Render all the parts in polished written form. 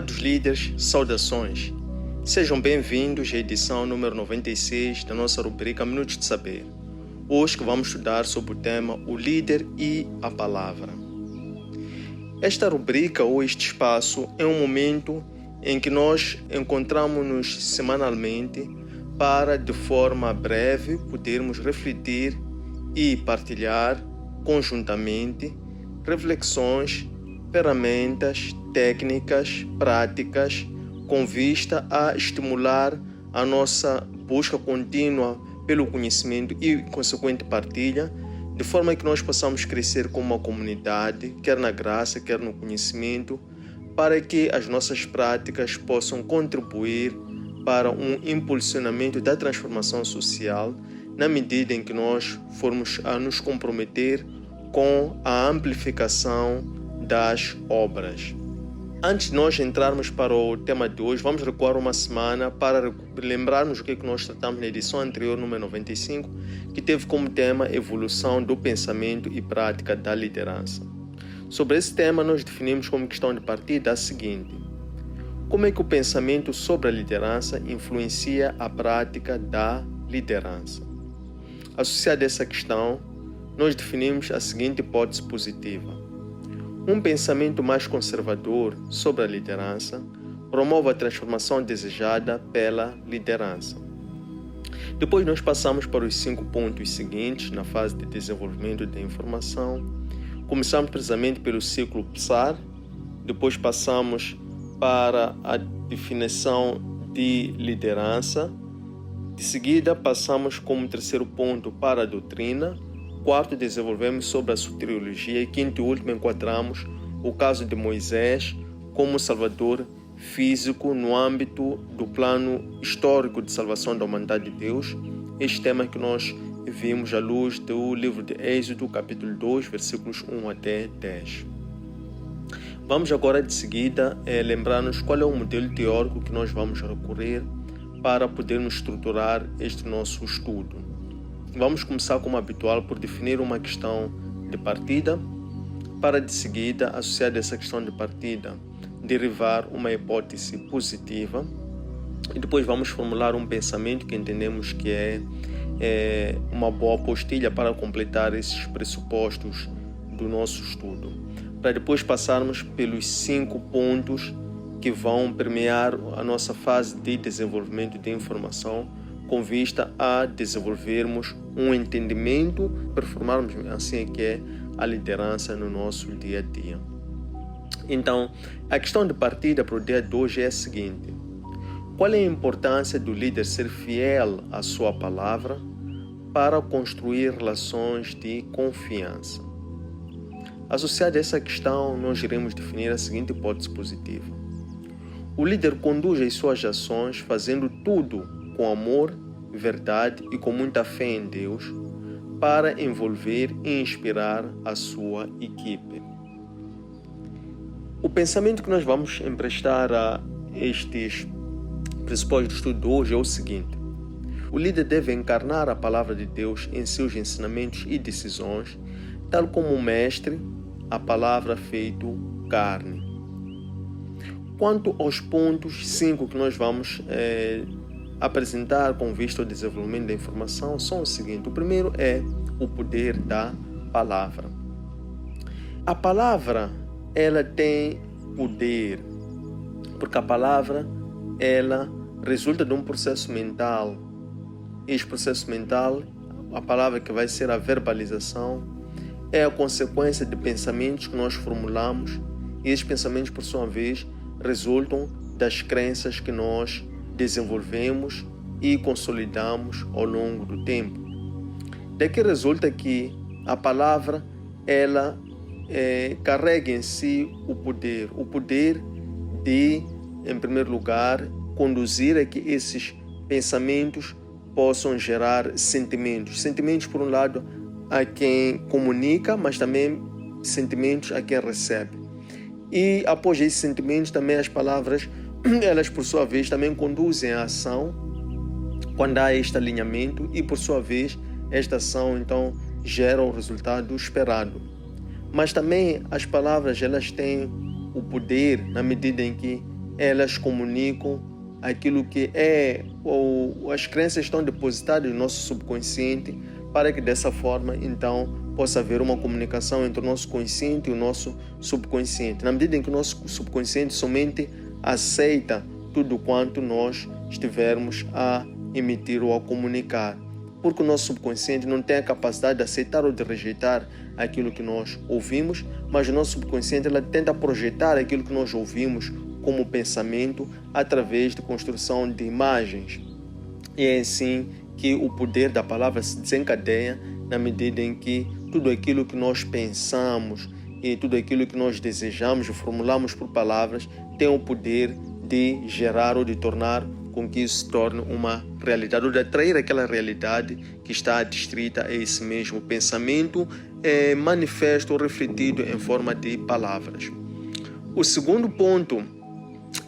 Amados líderes, saudações. Sejam bem-vindos à edição número 96 da nossa rubrica Minutos de Saber. Hoje que vamos estudar sobre o tema O Líder e a Palavra. Esta rubrica ou este espaço é um momento em que nós encontramos-nos semanalmente para, de forma breve, podermos refletir e partilhar conjuntamente reflexões, ferramentas, técnicas, práticas, com vista a estimular a nossa busca contínua pelo conhecimento e consequente partilha, de forma que nós possamos crescer como uma comunidade, quer na graça, quer no conhecimento, para que as nossas práticas possam contribuir para um impulsionamento da transformação social, na medida em que nós formos a nos comprometer com a amplificação das obras. Antes de nós entrarmos para o tema de hoje, vamos recuar uma semana para lembrarmos o que nós tratamos na edição anterior, número 95, que teve como tema evolução do pensamento e prática da liderança. Sobre esse tema, nós definimos como questão de partida a seguinte: como é que o pensamento sobre a liderança influencia a prática da liderança? Associado a essa questão, nós definimos a seguinte hipótese positiva: um pensamento mais conservador sobre a liderança promove a transformação desejada pela liderança. Depois nós passamos para os 5 pontos seguintes na fase de desenvolvimento da informação. Começamos precisamente pelo ciclo PSAR, depois passamos para a definição de liderança, de seguida passamos como terceiro ponto para a doutrina. Quarto, desenvolvemos sobre a soteriologia e quinto e último enquadramos o caso de Moisés como salvador físico no âmbito do plano histórico de salvação da humanidade de Deus. Este tema que nós vimos à luz do livro de Êxodo, capítulo 2, versículos 1 até 10. Vamos agora de seguida lembrar-nos qual é o modelo teórico que nós vamos recorrer para podermos estruturar este nosso estudo. Vamos começar, como habitual, por definir uma questão de partida, para de seguida, associada a essa questão de partida, derivar uma hipótese positiva e depois vamos formular um pensamento que entendemos que é uma boa apostilha para completar esses pressupostos do nosso estudo, para depois passarmos pelos 5 pontos que vão permear a nossa fase de desenvolvimento de informação, com vista a desenvolvermos um entendimento, performarmos assim que é a liderança no nosso dia a dia. Então, a questão de partida para o dia de hoje é a seguinte: qual é a importância do líder ser fiel à sua palavra para construir relações de confiança? Associado a essa questão, nós iremos definir a seguinte hipótese positiva: o líder conduz as suas ações fazendo tudo com amor, verdade e com muita fé em Deus, para envolver e inspirar a sua equipe. O pensamento que nós vamos emprestar a estes pressupostos do estudo de hoje é o seguinte: o líder deve encarnar a palavra de Deus em seus ensinamentos e decisões, tal como o mestre, a palavra feito carne. Quanto aos pontos 5 que nós vamos apresentar com vista ao desenvolvimento da informação, são o seguinte: o primeiro é o poder da palavra. A palavra, ela tem poder, porque a palavra, ela resulta de um processo mental. Este processo mental, a palavra que vai ser a verbalização, é a consequência de pensamentos que nós formulamos, e esses pensamentos, por sua vez, resultam das crenças que nós desenvolvemos e consolidamos ao longo do tempo. Daqui resulta que a palavra, ela carrega em si o poder de, em primeiro lugar, conduzir a que esses pensamentos possam gerar sentimentos. Sentimentos, por um lado, a quem comunica, mas também sentimentos a quem recebe. E após esses sentimentos, também as palavras, elas por sua vez também conduzem a ação quando há este alinhamento e por sua vez esta ação então gera o resultado esperado. Mas também as palavras, elas têm o poder na medida em que elas comunicam aquilo que é, ou as crenças estão depositadas no nosso subconsciente, para que dessa forma, então, possa haver uma comunicação entre o nosso consciente e o nosso subconsciente. Na medida em que o nosso subconsciente somente aceita tudo quanto nós estivermos a emitir ou a comunicar. Porque o nosso subconsciente não tem a capacidade de aceitar ou de rejeitar aquilo que nós ouvimos, mas o nosso subconsciente ela tenta projetar aquilo que nós ouvimos como pensamento através de construção de imagens. E é assim que o poder da palavra se desencadeia na medida em que tudo aquilo que nós pensamos e tudo aquilo que nós desejamos e formulamos por palavras tem o poder de gerar ou de tornar com que isso se torne uma realidade, ou de atrair aquela realidade que está adstrita a esse mesmo pensamento, manifesto ou refletido em forma de palavras. O segundo ponto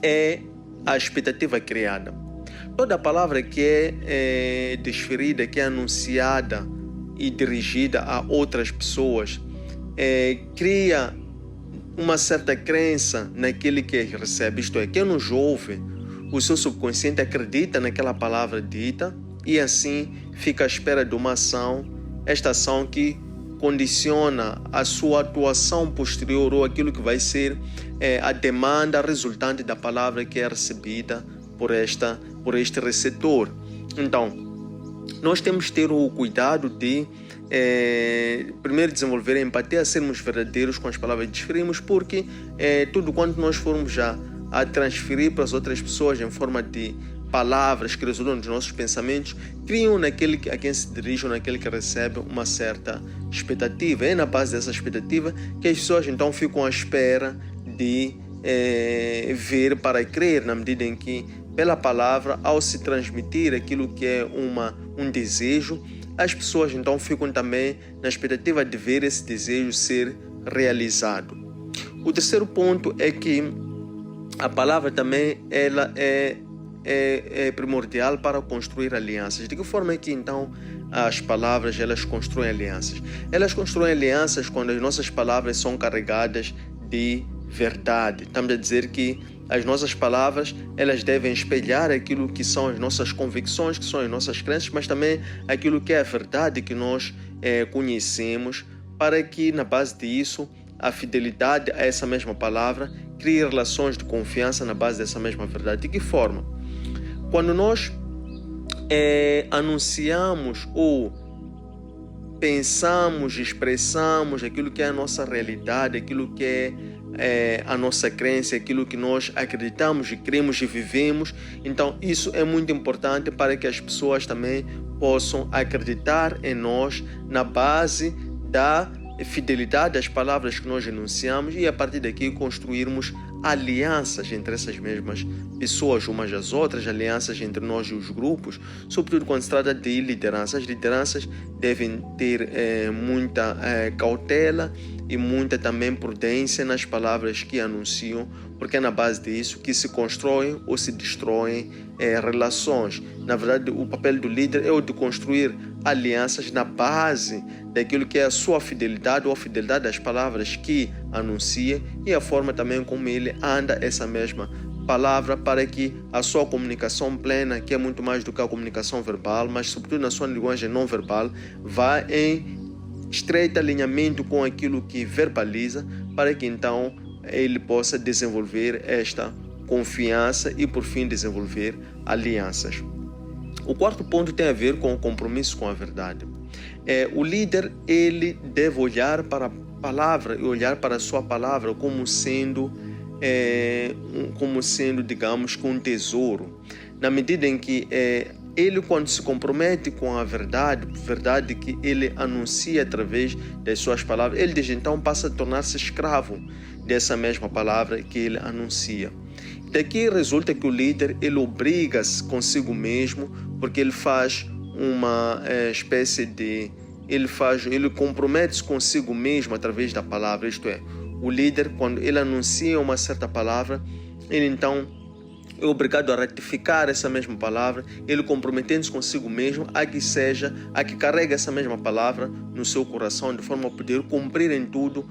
é a expectativa criada. Toda palavra que é desferida, que é anunciada e dirigida a outras pessoas, cria uma certa crença naquele que recebe, isto é, quem nos ouve, o seu subconsciente acredita naquela palavra dita e assim fica à espera de uma ação, esta ação que condiciona a sua atuação posterior ou aquilo que vai ser a demanda resultante da palavra que é recebida por este receptor. Então, nós temos que ter o cuidado de primeiro desenvolver a empatia, sermos verdadeiros com as palavras que desferimos, porque tudo quanto nós formos já a transferir para as outras pessoas em forma de palavras que resultam dos nossos pensamentos, criam naquele a quem se dirige ou naquele que recebe uma certa expectativa. É na base dessa expectativa que as pessoas então ficam à espera de ver para crer, na medida em que pela palavra, ao se transmitir aquilo que é um desejo, as pessoas então ficam também na expectativa de ver esse desejo ser realizado. O terceiro ponto é que a palavra também ela é primordial para construir alianças. De que forma é que então as palavras elas constroem alianças? Elas constroem alianças quando as nossas palavras são carregadas de verdade. Estamos a dizer que as nossas palavras elas devem espelhar aquilo que são as nossas convicções, que são as nossas crenças, mas também aquilo que é a verdade que nós conhecemos, para que na base disso a fidelidade a essa mesma palavra crie relações de confiança na base dessa mesma verdade. De que forma? Quando nós anunciamos ou pensamos, expressamos aquilo que é a nossa realidade, aquilo que é a nossa crença, aquilo que nós acreditamos e cremos e vivemos, então isso é muito importante para que as pessoas também possam acreditar em nós na base da fidelidade às palavras que nós enunciamos e a partir daqui construirmos alianças entre essas mesmas pessoas umas às outras, alianças entre nós e os grupos, sobretudo quando se trata de liderança. As lideranças devem ter muita cautela e muita também prudência nas palavras que anunciam, porque é na base disso que se constroem ou se destroem relações. Na verdade, o papel do líder é o de construir alianças na base daquilo que é a sua fidelidade ou a fidelidade das palavras que anuncia e a forma também como ele anda essa mesma palavra, para que a sua comunicação plena, que é muito mais do que a comunicação verbal, mas sobretudo na sua linguagem não verbal, vá em estreito alinhamento com aquilo que verbaliza, para que então ele possa desenvolver esta confiança e por fim desenvolver alianças. O quarto ponto tem a ver com o compromisso com a verdade. O líder ele deve olhar para a palavra e olhar para a sua palavra como sendo, digamos, um tesouro. Na medida em que ele, quando se compromete com a verdade que ele anuncia através das suas palavras, ele desde então passa a tornar-se escravo dessa mesma palavra que ele anuncia. Daqui resulta que o líder ele obriga-se consigo mesmo, porque ele faz uma espécie de... Ele compromete-se consigo mesmo através da palavra, isto é, o líder, quando ele anuncia uma certa palavra, ele então é obrigado a ratificar essa mesma palavra, ele comprometendo-se consigo mesmo a que carregue essa mesma palavra no seu coração, de forma a poder cumprir em tudo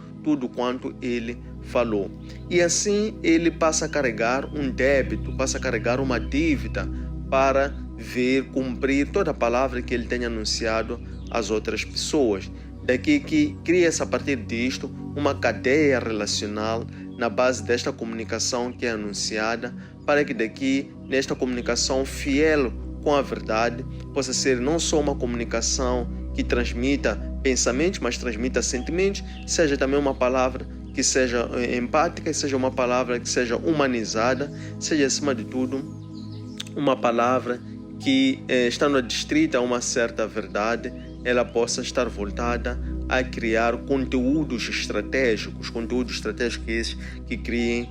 quanto ele falou. E assim ele passa a carregar um débito, passa a carregar uma dívida para ver cumprir toda a palavra que ele tem anunciado às outras pessoas. Daqui que cria-se a partir disto uma cadeia relacional na base desta comunicação que é anunciada, para que daqui, nesta comunicação fiel com a verdade, possa ser não só uma comunicação que transmita pensamentos, mas transmita sentimentos, seja também uma palavra que seja empática, seja uma palavra que seja humanizada, seja acima de tudo uma palavra que, estando adstrita a uma certa verdade, ela possa estar voltada a criar conteúdos estratégicos esses que criem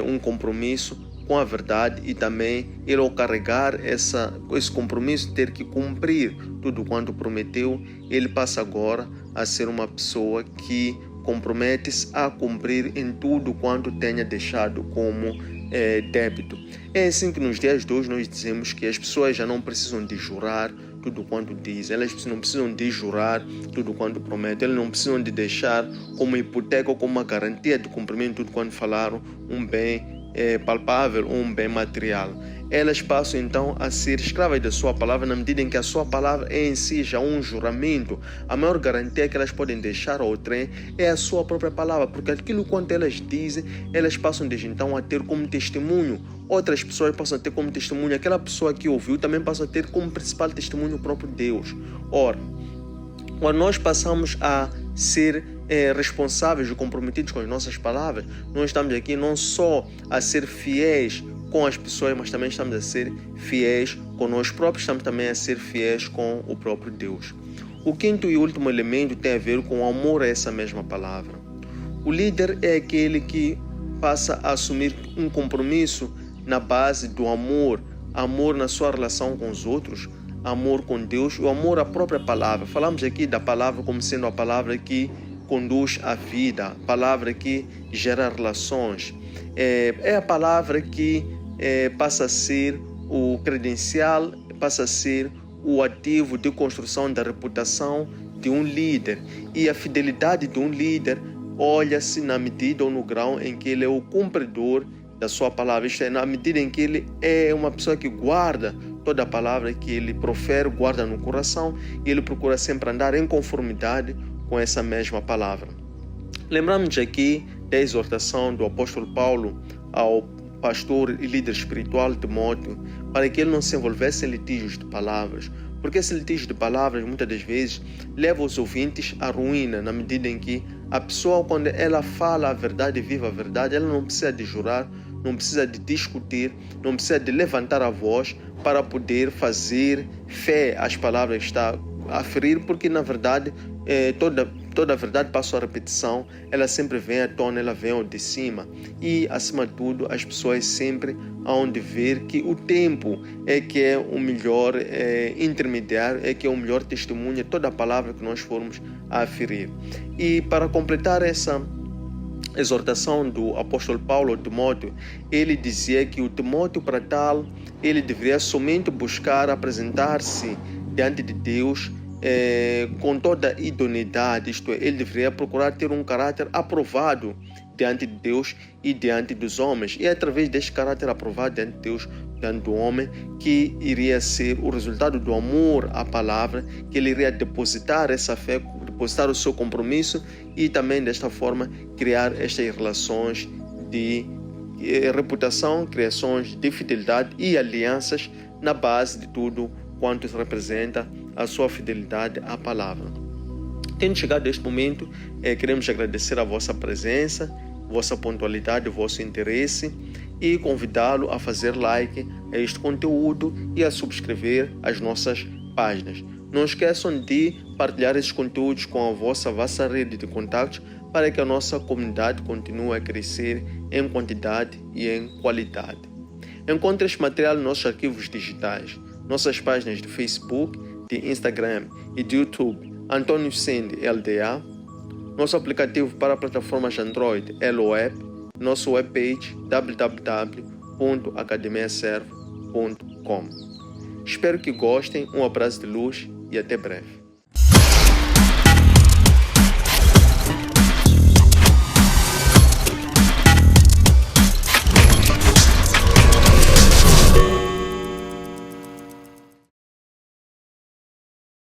um compromisso com a verdade, e também ele, ao carregar esse compromisso, ter que cumprir tudo quanto prometeu, ele passa agora a ser uma pessoa que compromete-se a cumprir em tudo quanto tenha deixado como débito. É assim que nos dias de hoje nós dizemos que as pessoas já não precisam de jurar tudo quanto dizem, elas não precisam de jurar tudo quanto prometem, elas não precisam de deixar como hipoteca ou como uma garantia de cumprimento tudo quanto falaram um bem palpável ou um bem material. Elas passam então a ser escravas da sua palavra, na medida em que a sua palavra é em si já um juramento. A maior garantia que elas podem deixar ao trem é a sua própria palavra, porque aquilo quanto elas dizem, elas passam desde então a ter como testemunho. Outras pessoas passam a ter como testemunho, aquela pessoa que ouviu também passa a ter como principal testemunho o próprio Deus. Ora, quando nós passamos a ser responsáveis e comprometidos com as nossas palavras, nós estamos aqui não só a ser fiéis com as pessoas, mas também estamos a ser fiéis com nós próprios, estamos também a ser fiéis com o próprio Deus. O quinto e último elemento tem a ver com o amor a essa mesma palavra. O líder é aquele que passa a assumir um compromisso na base do amor na sua relação com os outros, amor com Deus e o amor à própria palavra. Falamos aqui da palavra como sendo a palavra que conduz a vida, a palavra que gera relações. É a palavra que passa a ser o credencial, passa a ser o ativo de construção da reputação de um líder. E a fidelidade de um líder olha-se na medida ou no grau em que ele é o cumpridor da sua palavra, isto é, na medida em que ele é uma pessoa que guarda toda a palavra que ele profere, guarda no coração, e ele procura sempre andar em conformidade com essa mesma palavra. Lembramos aqui da exortação do apóstolo Paulo ao pastor e líder espiritual Timóteo, para que ele não se envolvesse em litígios de palavras, porque esse litígio de palavras muitas das vezes leva os ouvintes à ruína, na medida em que a pessoa, quando ela fala a verdade e vive a verdade, ela não precisa de jurar, não precisa de discutir, não precisa de levantar a voz para poder fazer fé às palavras que está a ferir, porque na verdade toda a verdade, passo a repetição, ela sempre vem à tona, ela vem ao de cima. E acima de tudo, as pessoas sempre hão de ver que o tempo é que é o melhor intermediário, é que é o melhor testemunho, toda a palavra que nós formos a aferir. E para completar essa exortação do apóstolo Paulo ao Timóteo, ele dizia que o Timóteo, para tal, ele deveria somente buscar apresentar-se diante de Deus com toda a idoneidade, isto é, ele deveria procurar ter um caráter aprovado diante de Deus e diante dos homens. E é através deste caráter aprovado diante de Deus, diante do homem, que iria ser o resultado do amor à palavra, que ele iria depositar essa fé, depositar o seu compromisso e também desta forma criar estas relações de reputação, criações de fidelidade e alianças na base de tudo quanto representa a sua fidelidade à palavra. Tendo chegado a este momento, queremos agradecer a vossa presença, vossa pontualidade, vosso interesse e convidá-lo a fazer like a este conteúdo e a subscrever as nossas páginas. Não esqueçam de partilhar esses conteúdos com a vossa rede de contatos para que a nossa comunidade continue a crescer em quantidade e em qualidade. Encontre este material nos nossos arquivos digitais, nossas páginas de Facebook, de Instagram e de YouTube, Antônio Sende LDA, nosso aplicativo para plataformas Android, LOApp, nosso webpage www.antoniosende.com. www.academiaservo.com. Espero que gostem, um abraço de luz e até breve.